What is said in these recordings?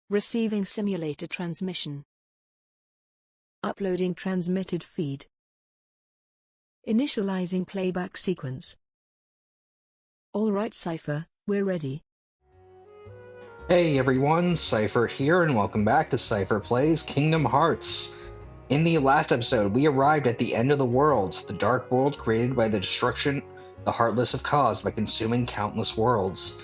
Receiving simulator transmission. Uploading transmitted feed. Initializing playback sequence. Alright Seipher, we're ready. Hey everyone, Seipher here, and welcome back to Seipher Plays Kingdom Hearts. In the last episode, we arrived at the end of the world, the dark world created by the destruction the Heartless have caused by consuming countless worlds.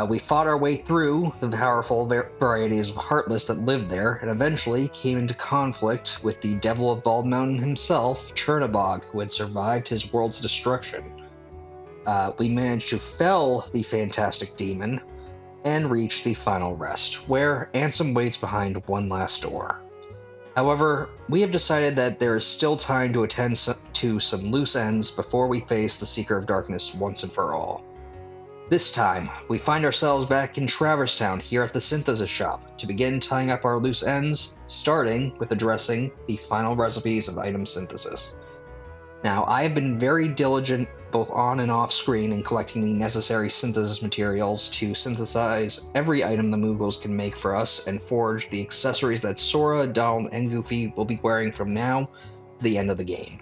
We fought our way through the powerful varieties of Heartless that lived there, and eventually came into conflict with the Devil of Bald Mountain himself, Chernabog, who had survived his world's destruction. We managed to fell the fantastic demon, and reach the final rest, where Ansem waits behind one last door. However, we have decided that there is still time to attend to some loose ends before we face the Seeker of Darkness once and for all. This time, we find ourselves back in Traverse Town here at the Synthesis Shop to begin tying up our loose ends, starting with addressing the final recipes of item synthesis. Now, I have been very diligent both on and off screen in collecting the necessary synthesis materials to synthesize every item the Moogles can make for us and forge the accessories that Sora, Donald, and Goofy will be wearing from now to the end of the game.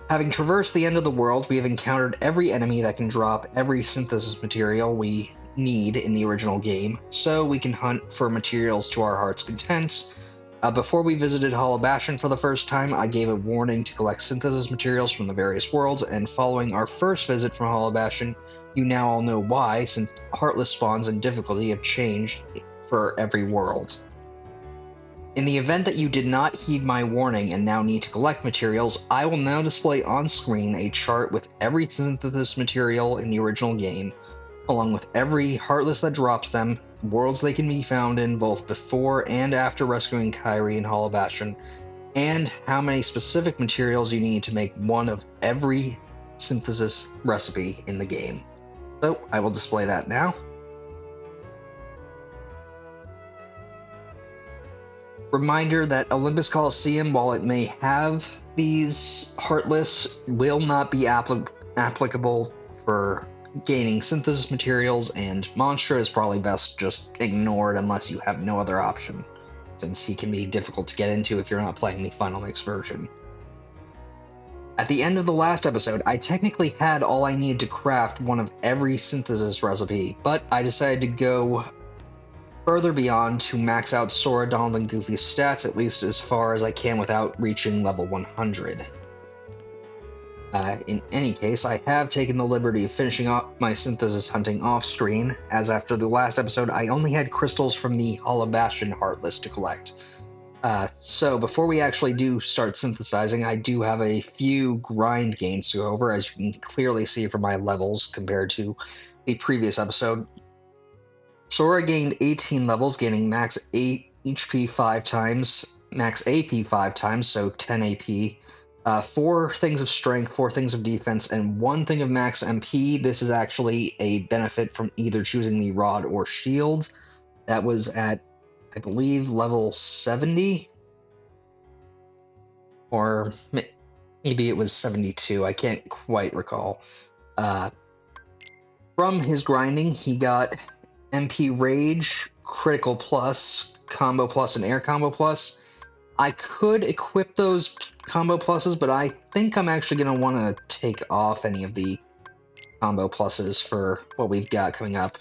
Having traversed the end of the world, we have encountered every enemy that can drop every synthesis material we need in the original game, so we can hunt for materials to our heart's content. Before we visited Hollow Bastion for the first time, I gave a warning to collect synthesis materials from the various worlds, and following our first visit from Hollow Bastion, you now all know why, since Heartless spawns and difficulty have changed for every world. In the event that you did not heed my warning and now need to collect materials, I will now display on screen a chart with every synthesis material in the original game, along with every Heartless that drops them, worlds they can be found in both before and after rescuing Kairi and Hollow Bastion, and how many specific materials you need to make one of every synthesis recipe in the game. So I will display that now. Reminder that Olympus Coliseum, while it may have these Heartless, will not be applicable for gaining synthesis materials, and Monstra is probably best just ignored unless you have no other option, since he can be difficult to get into if you're not playing the Final Mix version. At the end of the last episode, I technically had all I needed to craft one of every synthesis recipe, but I decided to go further beyond to max out Sora, Donald, and Goofy's stats at least as far as I can without reaching level 100. In any case, I have taken the liberty of finishing up my synthesis hunting off-screen, as after the last episode I only had crystals from the Hollow Bastion Heartless to collect. So before we actually do start synthesizing, I do have a few grind gains to go over, as you can clearly see from my levels compared to the previous episode. Sora gained 18 levels, gaining max HP 5 times, max AP 5 times, so 10 AP. 4 things of strength, 4 things of defense, and 1 thing of max MP. This is actually a benefit from either choosing the rod or shield. That was at, I believe, level 70? Or maybe it was 72, I can't quite recall. From his grinding, he got MP Rage, Critical Plus, Combo Plus, and Air Combo Plus. I could equip those combo pluses, but I think I'm actually going to want to take off any of the combo pluses for what we've got coming up.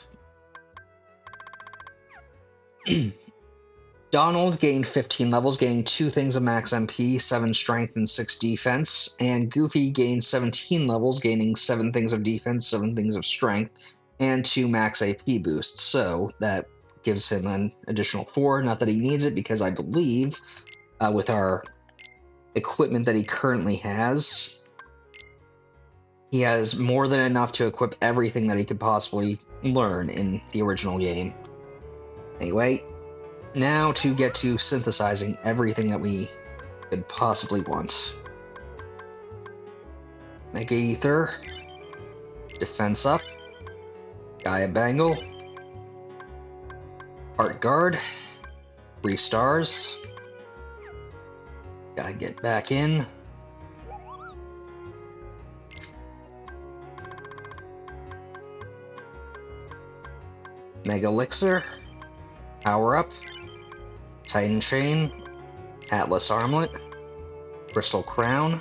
Donald gained 15 levels, gaining 2 things of max MP, 7 strength, and 6 defense, and Goofy gained 17 levels, gaining 7 things of defense, 7 things of strength, and 2 max AP boosts, so that gives him an additional 4, not that he needs it, because I believe with our equipment that he currently has, he has more than enough to equip everything that he could possibly learn in the original game. Anyway, now to get to synthesizing everything that we could possibly want. Mega Ether, Defense Up, Gaia Bangle, Heart Guard, 3 stars. Gotta get back in. Mega Elixir, Power Up, Titan Chain, Atlas Armlet, Crystal Crown,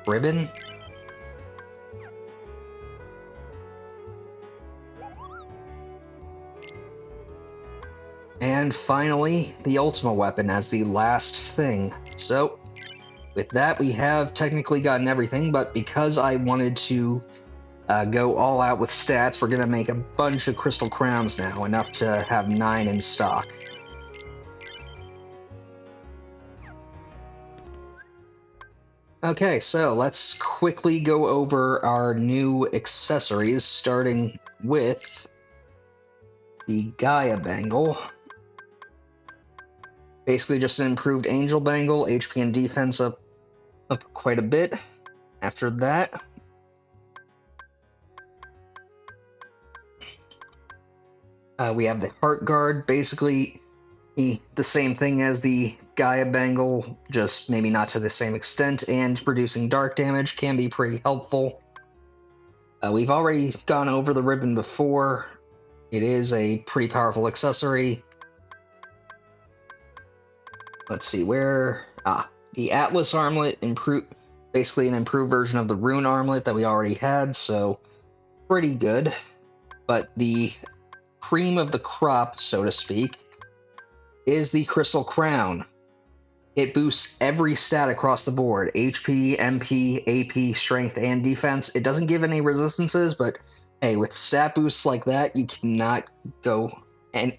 Ribbon, and finally, the Ultima Weapon as the last thing. So, with that, we have technically gotten everything, but because I wanted to go all out with stats, we're going to make a bunch of Crystal Crowns now, enough to have 9 in stock. Okay, so let's quickly go over our new accessories, starting with the Gaia Bangle. Basically just an improved Angel Bangle, HP and defense up quite a bit. After that, we have the Heart Guard, basically the same thing as the Gaia Bangle, just maybe not to the same extent, and reducing dark damage can be pretty helpful. We've already gone over the Ribbon before. It is a pretty powerful accessory. Let's see where... the Atlas Armlet, basically an improved version of the Rune Armlet that we already had, so pretty good. But the cream of the crop, so to speak, is the Crystal Crown. It boosts every stat across the board: HP, MP, AP, strength, and defense. It doesn't give any resistances, but hey, with stat boosts like that, you cannot go and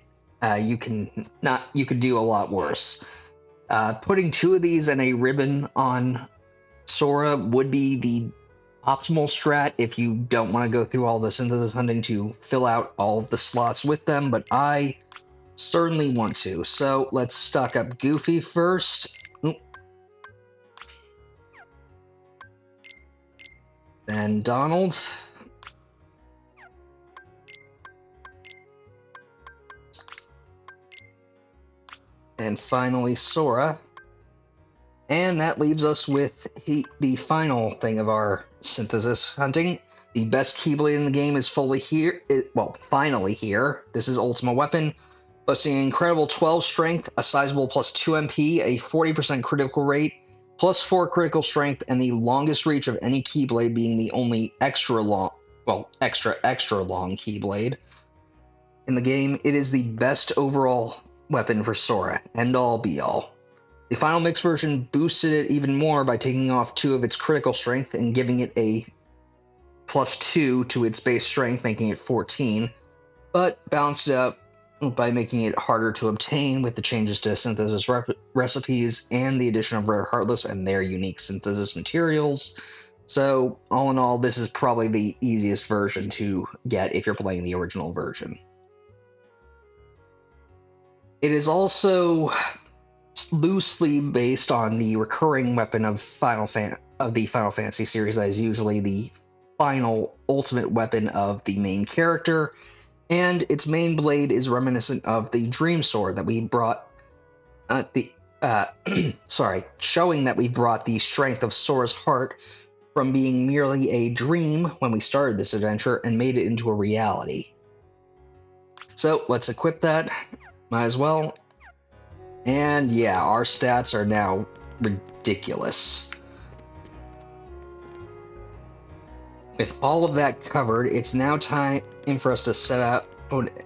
you could do a lot worse. Putting 2 of these and a ribbon on Sora would be the optimal strat if you don't want to go through all the synthesis hunting to fill out all of the slots with them, but I certainly want to. So let's stock up Goofy first. Then Donald. And finally Sora. And that leaves us with the final thing of our synthesis hunting. The best Keyblade in the game is fully here. Finally here. This is Ultima Weapon. Boasting an incredible 12 strength, a sizable plus 2 MP, a 40% critical rate, plus 4 critical strength, and the longest reach of any Keyblade, being the only extra long Keyblade in the game. It is the best overall weapon for Sora, end all be all. The final mix version boosted it even more by taking off 2 of its critical strength and giving it a plus 2 to its base strength, making it 14, but balanced it out by making it harder to obtain with the changes to synthesis recipes and the addition of rare Heartless and their unique synthesis materials. So, all in all, this is probably the easiest version to get if you're playing the original version. It is also loosely based on the recurring weapon of the Final Fantasy series that is usually the final ultimate weapon of the main character, and its main blade is reminiscent of the Dream Sword that we brought showing that we brought the strength of Sora's heart from being merely a dream when we started this adventure and made it into a reality. So let's equip that, might as well. And yeah, our stats are now ridiculous. With all of that covered, it's now time for us to set out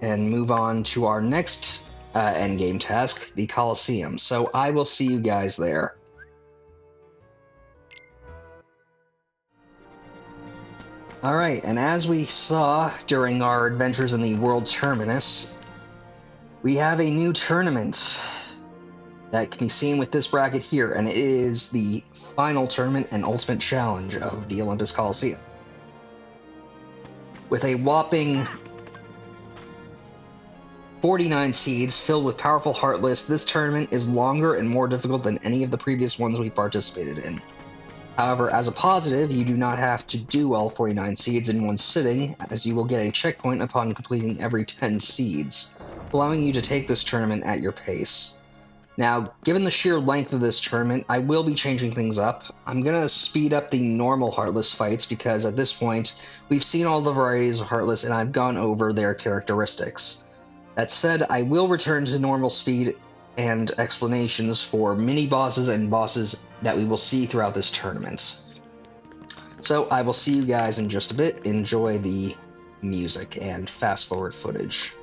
and move on to our next endgame task, the Coliseum. So I will see you guys there. Alright, and as we saw during our adventures in the World Terminus, we have a new tournament that can be seen with this bracket here, and it is the final tournament and ultimate challenge of the Olympus Coliseum. With a whopping 49 seeds filled with powerful Heartless, this tournament is longer and more difficult than any of the previous ones we participated in. However, as a positive, you do not have to do all 49 seeds in one sitting, as you will get a checkpoint upon completing every 10 seeds, allowing you to take this tournament at your pace. Now, given the sheer length of this tournament, I will be changing things up. I'm going to speed up the normal Heartless fights because at this point, we've seen all the varieties of Heartless and I've gone over their characteristics. That said, I will return to normal speed and explanations for mini-bosses and bosses that we will see throughout this tournament. So I will see you guys in just a bit. Enjoy the music and fast-forward footage.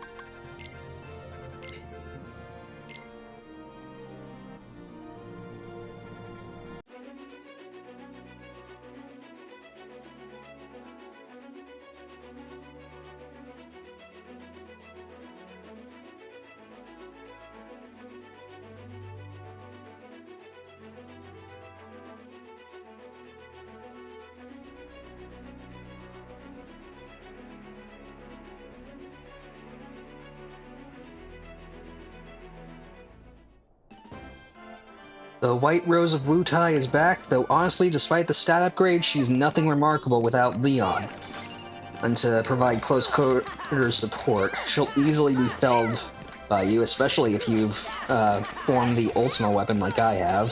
The White Rose of Wutai is back, though honestly, despite the stat upgrade, she's nothing remarkable without Leon. And to provide close quarters support, she'll easily be felled by you, especially if you've formed the Ultima weapon like I have.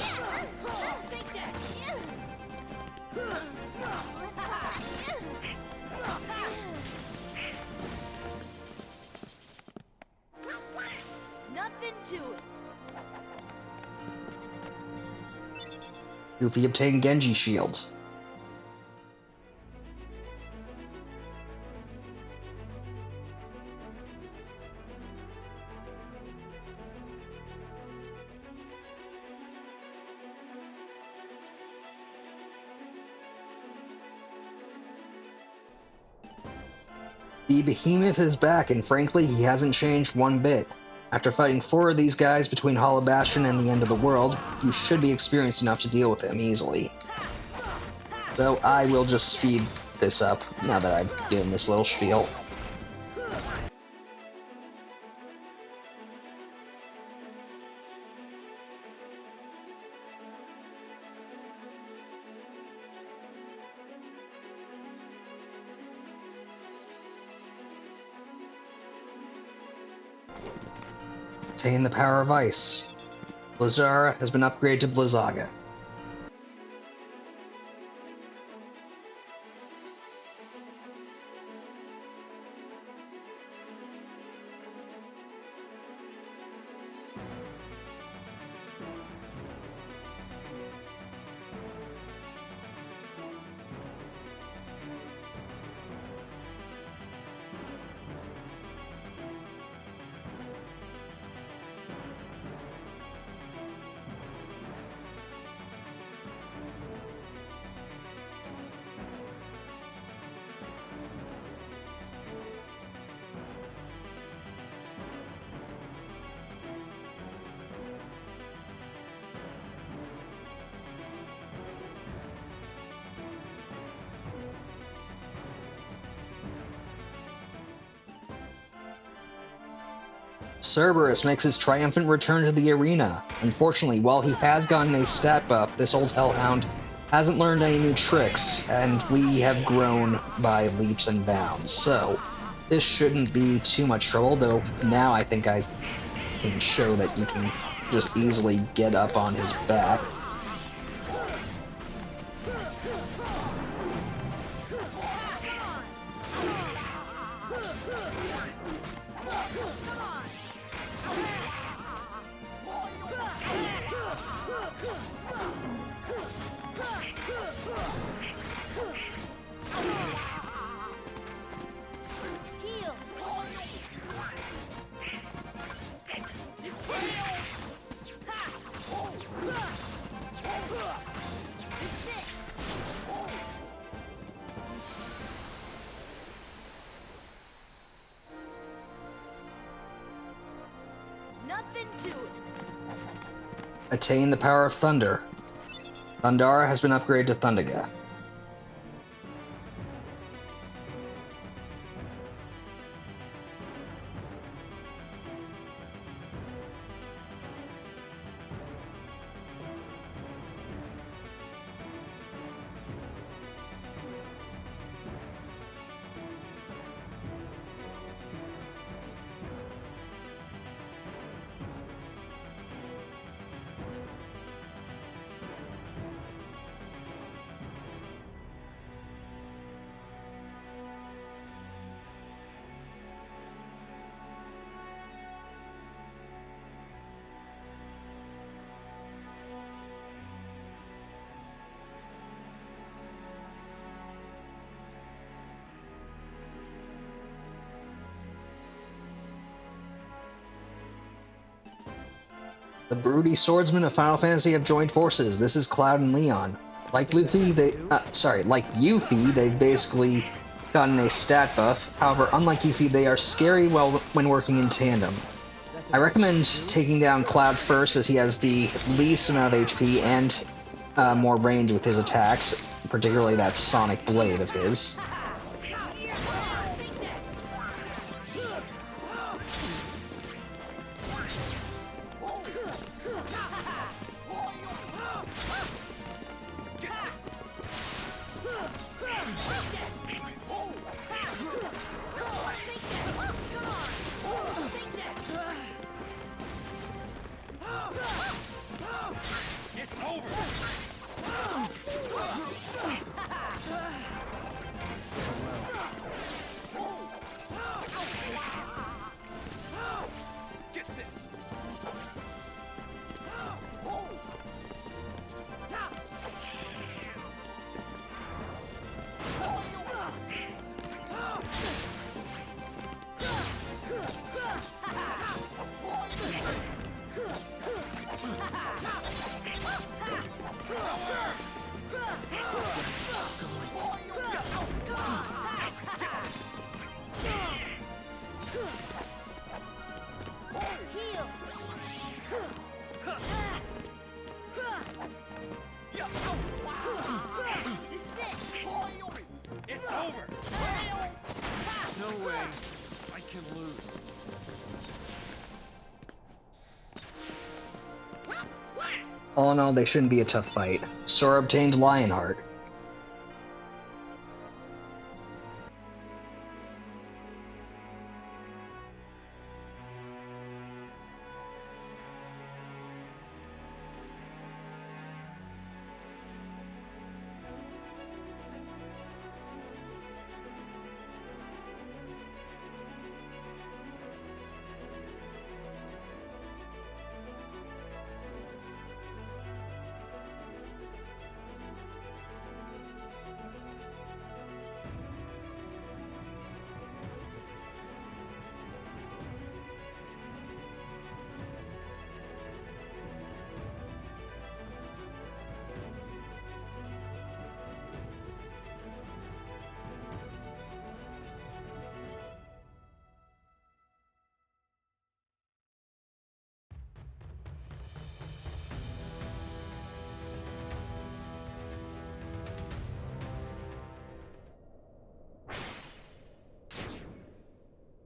Nothing to it. Goofy obtained Genji Shield. The Behemoth is back, and frankly, he hasn't changed one bit. After fighting 4 of these guys between Hollow Bastion and the end of the world, you should be experienced enough to deal with him easily. So I will just speed this up, now that I've given this little spiel. Attain the power of ice. Blizzara has been upgraded to Blizzaga. Cerberus makes his triumphant return to the arena. Unfortunately, while he has gotten a stat buff, this old hellhound hasn't learned any new tricks, and we have grown by leaps and bounds. So, this shouldn't be too much trouble, though now I think I can show that you can just easily get up on his back. Nothing to it. Attain the power of Thunder. Thundara has been upgraded to Thundaga. The broody swordsmen of Final Fantasy have joined forces. This is Cloud and Leon. Like like Yuffie, they've basically gotten a stat buff. However, unlike Yuffie, they are scary when working in tandem. I recommend taking down Cloud first, as he has the least amount of HP and more range with his attacks, particularly that sonic blade of his. All in all, they shouldn't be a tough fight. Sora obtained Lionheart.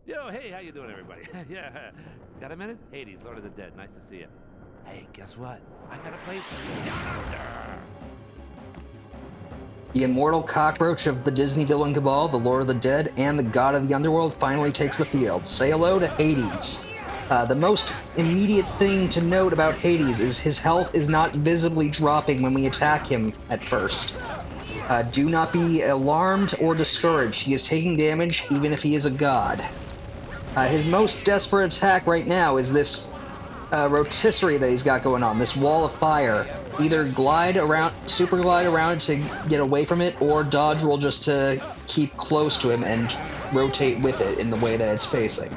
Yo, hey, how you doing, everybody? Yeah, got a minute? Hades, Lord of the Dead, nice to see you. Hey, guess what? I got a place for you down under. The immortal cockroach of the Disney villain cabal, the Lord of the Dead, and the god of the underworld finally takes the field. Say hello to Hades. The most immediate thing to note about Hades is his health is not visibly dropping when we attack him at first. Do not be alarmed or discouraged. He is taking damage even if he is a god. His most desperate attack right now is this rotisserie that he's got going on, this wall of fire. Either glide around, super glide around to get away from it, or dodge roll just to keep close to him and rotate with it in the way that it's facing.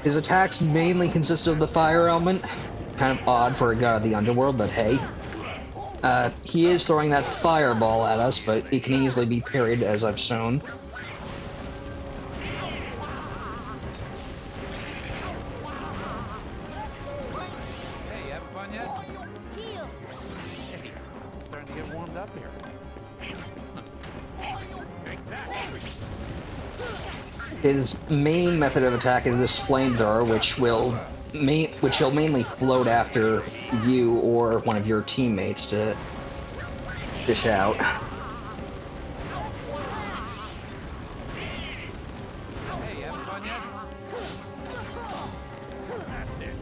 His attacks mainly consist of the fire element. Kind of odd for a god of the underworld, but hey. He is throwing that fireball at us, but it can easily be parried, as I've shown. Hey, you having fun yet? Hey, I'm starting to get warmed up here. Take that. His main method of attack is this flamethrower, which he'll mainly float after you or one of your teammates to dish out. Hey, you having fun yet? That's it.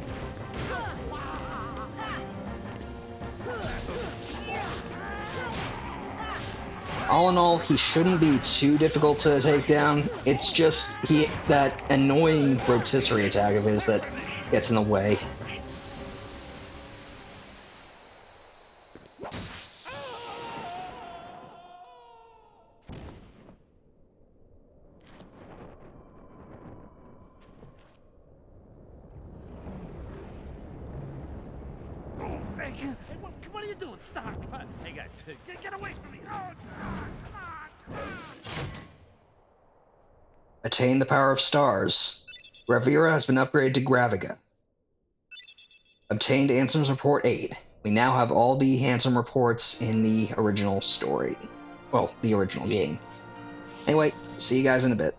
All in all, he shouldn't be too difficult to take down. It's just that annoying rotisserie attack of his that gets in the way. Hey, what are you doing? Stop! Hey guys, get away from me! Oh, come on! Attain the power of stars. Gravira has been upgraded to Graviga. Obtained Ansem's Report 8. We now have all the Ansem reports in the original story. Well, the original game. Anyway, see you guys in a bit.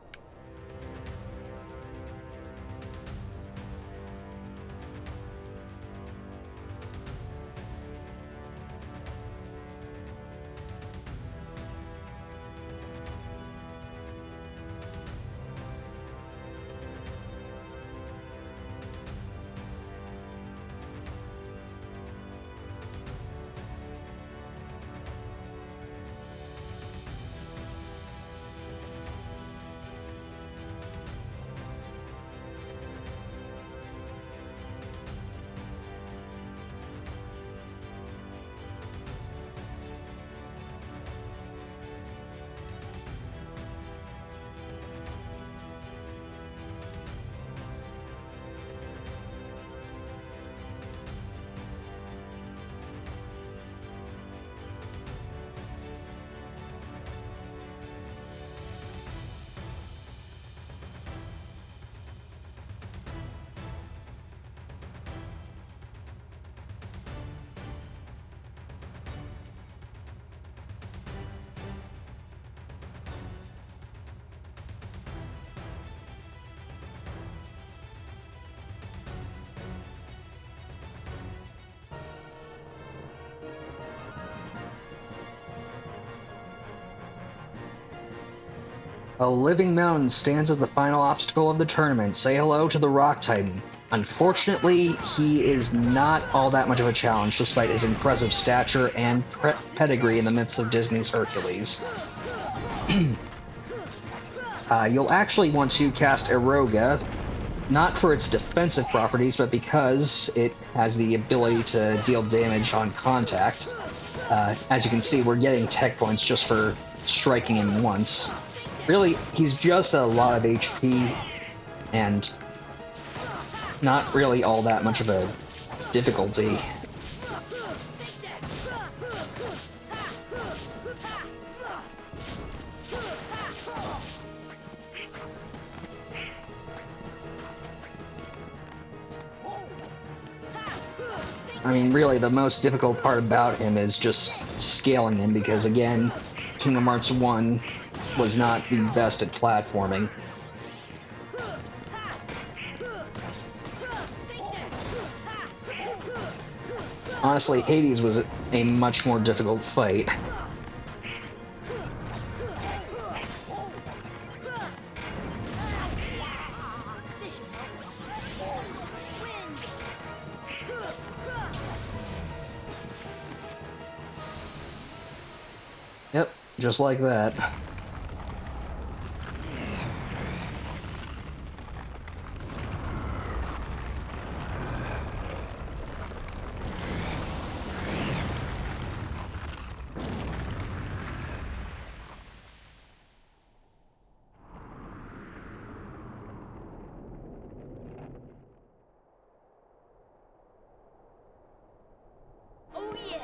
A living mountain stands as the final obstacle of the tournament. Say hello to the Rock Titan. Unfortunately, he is not all that much of a challenge, despite his impressive stature and pedigree in the myths of Disney's Hercules. You'll actually want to cast Eroga, not for its defensive properties, but because it has the ability to deal damage on contact. As you can see, we're getting tech points just for striking him once. Really, he's just a lot of HP, and not really all that much of a difficulty. I mean, really, the most difficult part about him is just scaling him, because again, Kingdom Hearts 1 was not the best at platforming. Honestly, Hades was a much more difficult fight. Yep, just like that. Oh yeah!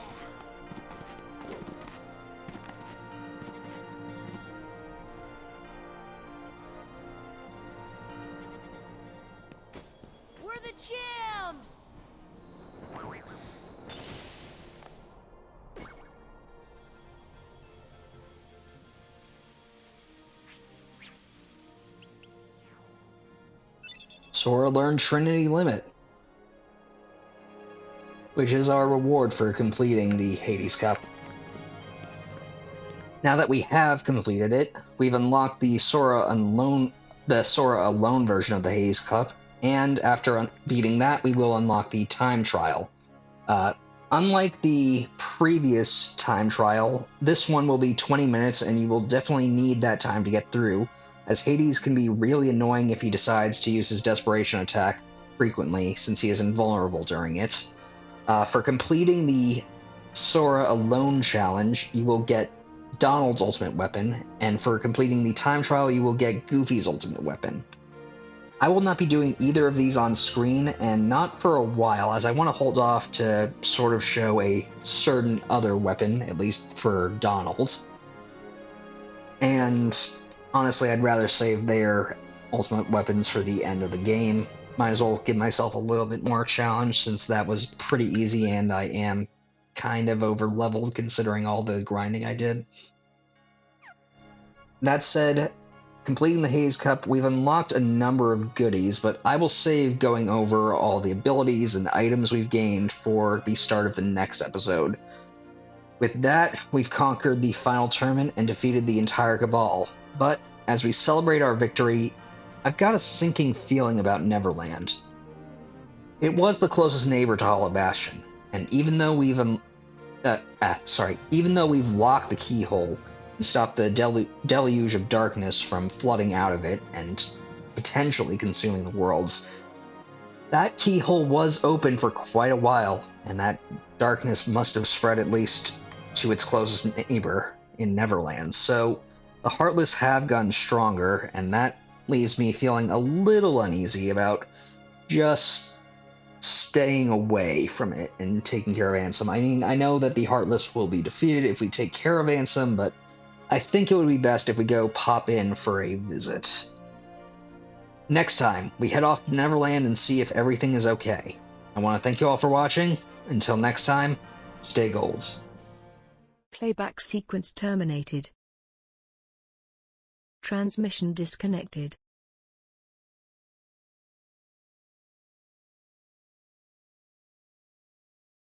We're the champs! Sora learned Trinity Limit, which is our reward for completing the Hades Cup. Now that we have completed it, we've unlocked the Sora Alone version of the Hades Cup, and after beating that, we will unlock the Time Trial. Unlike the previous Time Trial, this one will be 20 minutes, and you will definitely need that time to get through, as Hades can be really annoying if he decides to use his Desperation attack frequently, since he is invulnerable during it. For completing the Sora Alone challenge, you will get Donald's ultimate weapon, and for completing the Time Trial, you will get Goofy's ultimate weapon. I will not be doing either of these on screen, and not for a while, as I want to hold off to sort of show a certain other weapon, at least for Donald. And honestly, I'd rather save their ultimate weapons for the end of the game. Might as well give myself a little bit more challenge, since that was pretty easy and I am kind of over leveled considering all the grinding I did. That said, completing the Haze Cup, we've unlocked a number of goodies, but I will save going over all the abilities and items we've gained for the start of the next episode. With that, we've conquered the final tournament and defeated the entire cabal, but as we celebrate our victory, I've got a sinking feeling about Neverland. It was the closest neighbor to Hollow Bastion, and even though we've locked the keyhole and stopped the deluge of darkness from flooding out of it and potentially consuming the worlds, that keyhole was open for quite a while, and that darkness must have spread at least to its closest neighbor in Neverland. So the Heartless have gotten stronger, and that leaves me feeling a little uneasy about just staying away from it and taking care of Ansem. I mean, I know that the Heartless will be defeated if we take care of Ansem, but I think it would be best if we go pop in for a visit. Next time, we head off to Neverland and see if everything is okay. I want to thank you all for watching. Until next time, stay gold. Playback sequence terminated. Transmission disconnected.